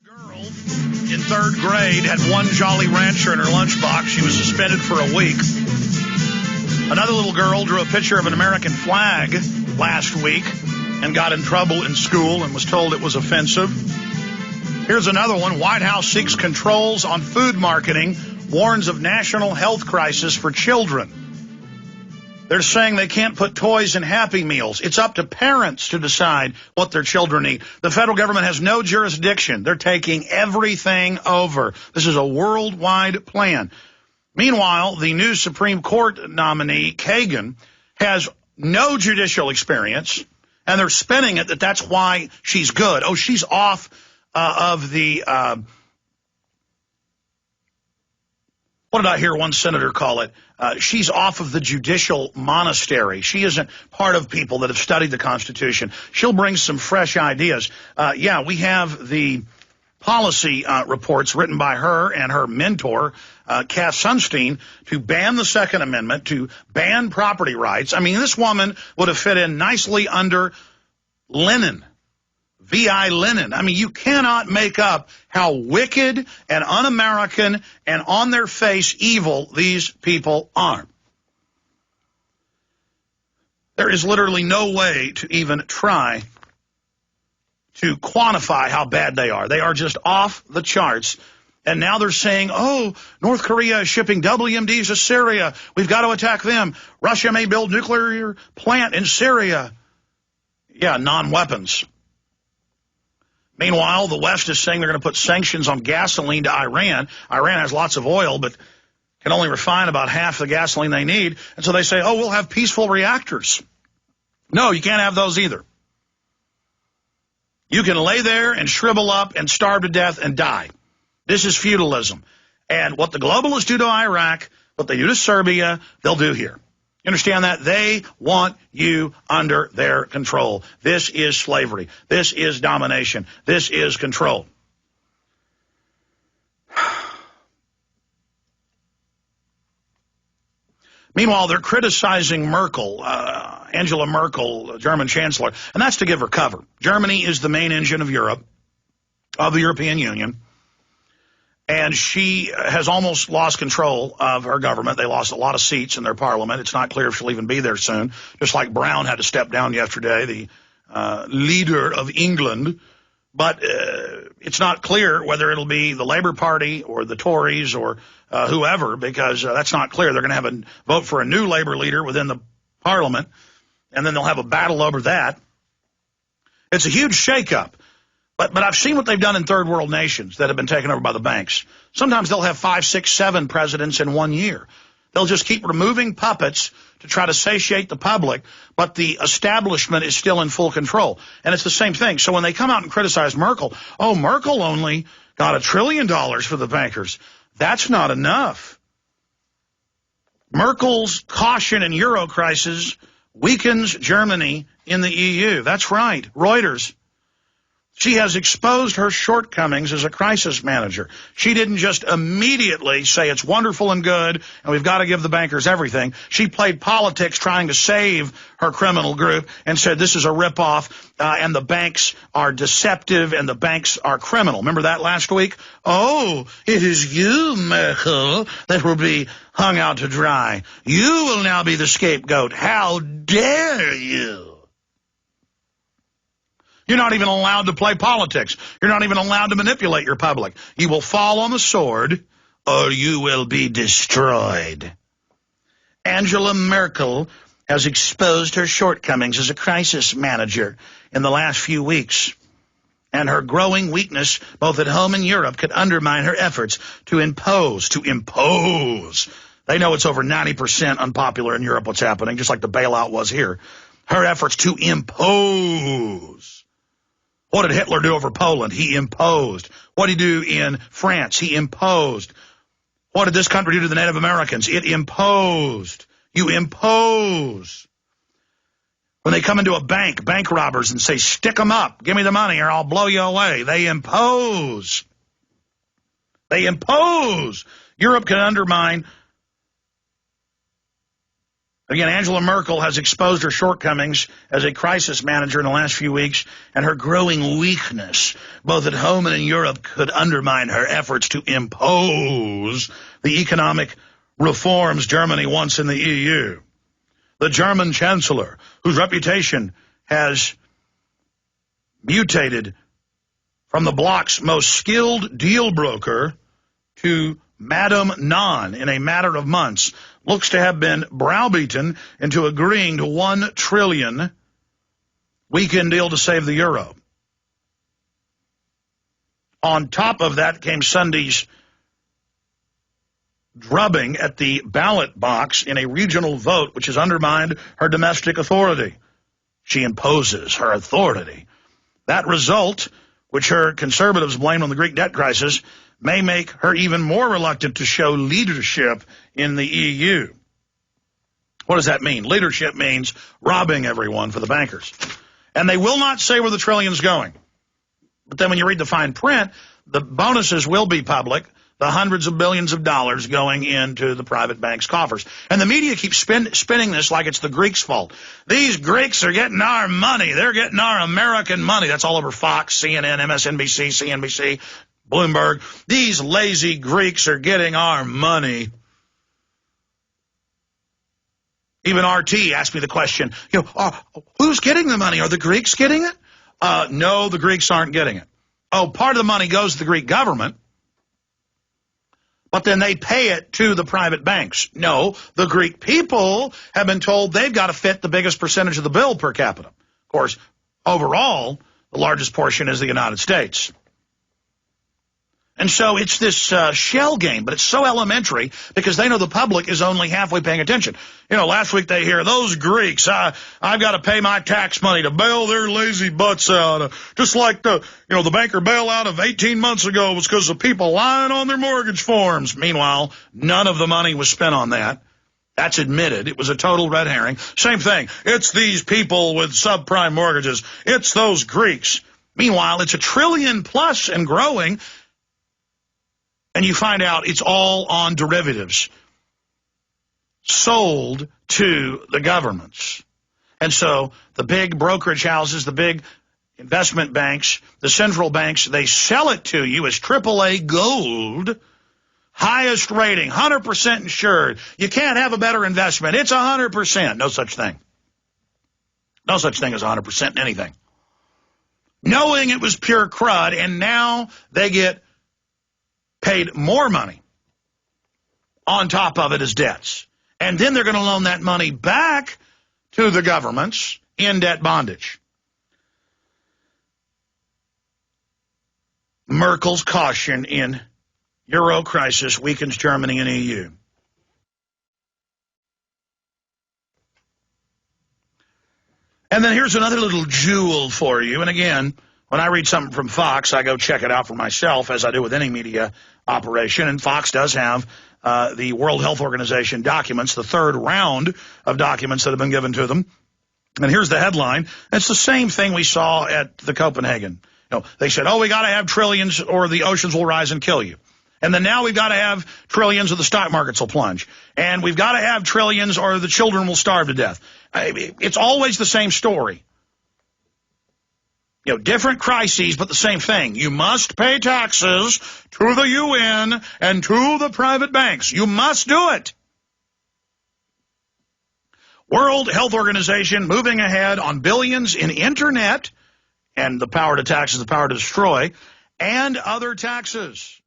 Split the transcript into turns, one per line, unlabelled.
Girl in third grade had one Jolly Rancher in her lunchbox. She was suspended for a week. Another little girl drew a picture of an American flag last week and got in trouble in school and was told it was offensive. Here's another one. White House seeks controls on food marketing, warns of national health crisis for children. They're saying they can't put toys in Happy Meals. It's up to parents to decide what their children eat. The federal government has no jurisdiction. They're taking everything over. This is a worldwide plan. Meanwhile, the new Supreme Court nominee, Kagan, has no judicial experience, and they're spinning it that that's why she's good. Oh, she's off of the, what did I hear one senator call it? She's off of the judicial monastery. She isn't part of people that have studied the Constitution. She'll bring some fresh ideas. Yeah, we have the policy reports written by her and her mentor, Cass Sunstein, to ban the Second Amendment, to ban property rights. I mean, this woman would have fit in nicely under Lenin. V.I. Lenin. I mean, you cannot make up how wicked and un-American and on their face evil these people are. There is literally no way to even try to quantify how bad they are. They are just off the charts. And now they're saying, oh, North Korea is shipping WMDs to Syria. We've got to attack them. Russia may build nuclear plant in Syria. Yeah, non-weapons. Meanwhile, the West is saying they're going to put sanctions on gasoline to Iran. Iran has lots of oil, but can only refine about half the gasoline they need. And so they say, oh, we'll have peaceful reactors. No, you can't have those either. You can lay there and shrivel up and starve to death and die. This is feudalism. And what the globalists do to Iraq, what they do to Serbia, they'll do here. You understand that? They want you under their control. This is slavery. This is domination. This is control. Meanwhile, they're criticizing Merkel, Angela Merkel, German chancellor, and that's to give her cover. Germany is the main engine of Europe, of the European Union. And she has almost lost control of her government. They lost a lot of seats in their parliament. It's not clear if she'll even be there soon. Just like Brown had to step down yesterday, the leader of England. But it's not clear whether it'll be the Labour Party or the Tories or whoever, because that's not clear. They're going to have a vote for a new Labour leader within the parliament, and then they'll have a battle over that. It's a huge shakeup. But I've seen what they've done in third world nations that have been taken over by the banks. Sometimes they'll have 5, 6, 7 presidents in 1 year. They'll just keep removing puppets to try to satiate the public, but the establishment is still in full control. And it's the same thing. So when they come out and criticize Merkel, oh, Merkel only got $1 trillion for the bankers. That's not enough. Merkel's caution in Euro crisis weakens Germany in the EU. That's right. Reuters. She has exposed her shortcomings as a crisis manager. She didn't just immediately say it's wonderful and good and we've got to give the bankers everything. She played politics trying to save her criminal group and said this is a ripoff and the banks are deceptive and the banks are criminal. Remember that last week? Oh, it is you, Merkel, that will be hung out to dry. You will now be the scapegoat. How dare you? You're not even allowed to play politics. You're not even allowed to manipulate your public. You will fall on the sword or you will be destroyed. Angela Merkel has exposed her shortcomings as a crisis manager in the last few weeks. And her growing weakness, both at home and Europe, could undermine her efforts to impose. They know it's over 90% unpopular in Europe what's happening, just like the bailout was here. Her efforts to impose. What did Hitler do over Poland? He imposed. What did he do in France? He imposed. What did this country do to the Native Americans? It imposed. You impose. When they come into a bank, bank robbers, and say, stick them up, give me the money or I'll blow you away. They impose. They impose. Europe can undermine Again, Angela Merkel has exposed her shortcomings as a crisis manager in the last few weeks, and her growing weakness, both at home and in Europe, could undermine her efforts to impose the economic reforms Germany wants in the EU. The German Chancellor, whose reputation has mutated from the bloc's most skilled deal broker to Madame Non in a matter of months, looks to have been browbeaten into agreeing to $1 trillion weekend deal to save the euro. On top of that came Sunday's drubbing at the ballot box in a regional vote, which has undermined her domestic authority. She imposes her authority. That result, which her conservatives blame on the Greek debt crisis, may make her even more reluctant to show leadership in the EU. What does that mean? Leadership means robbing everyone for the bankers. And they will not say where the trillions going. But then when you read the fine print, the bonuses will be public, the hundreds of billions of dollars going into the private banks' coffers. And the media keeps spinning this like it's the Greeks' fault. These Greeks are getting our money. They're getting our American money. That's all over Fox, CNN, MSNBC, CNBC, Bloomberg. These lazy Greeks are getting our money. Even RT asked me the question, who's getting the money? Are the Greeks getting it? No, the Greeks aren't getting it. Oh, part of the money goes to the Greek government, but then they pay it to the private banks. No, the Greek people have been told they've got to fit the biggest percentage of the bill per capita. Of course, overall, the largest portion is the United States. And so it's this shell game, but it's so elementary because they know the public is only halfway paying attention. Last week they hear, those Greeks, I've got to pay my tax money to bail their lazy butts out. Just like the banker bailout of 18 months ago was because of people lying on their mortgage forms. Meanwhile, none of the money was spent on that. That's admitted. It was a total red herring. Same thing. It's these people with subprime mortgages. It's those Greeks. Meanwhile, it's $1 trillion plus and growing. And you find out it's all on derivatives sold to the governments. And so the big brokerage houses, the big investment banks, the central banks, they sell it to you as AAA gold, highest rating, 100% insured. You can't have a better investment. It's 100%. No such thing. No such thing as 100% in anything. Knowing it was pure crud, and now they get paid more money on top of it as debts. And then they're going to loan that money back to the governments in debt bondage. Merkel's caution in Euro crisis weakens Germany and EU. And then here's another little jewel for you. And again, when I read something from Fox, I go check it out for myself, as I do with any media operation. And Fox does have the World Health Organization documents, the third round of documents that have been given to them. And here's the headline. It's the same thing we saw at the Copenhagen. They said, we got to have trillions or the oceans will rise and kill you. And then now we've got to have trillions or the stock markets will plunge. And we've got to have trillions or the children will starve to death. It's always the same story. Different crises, but the same thing. You must pay taxes to the UN and to the private banks. You must do it. World Health Organization moving ahead on billions in internet, and the power to tax is the power to destroy, and other taxes.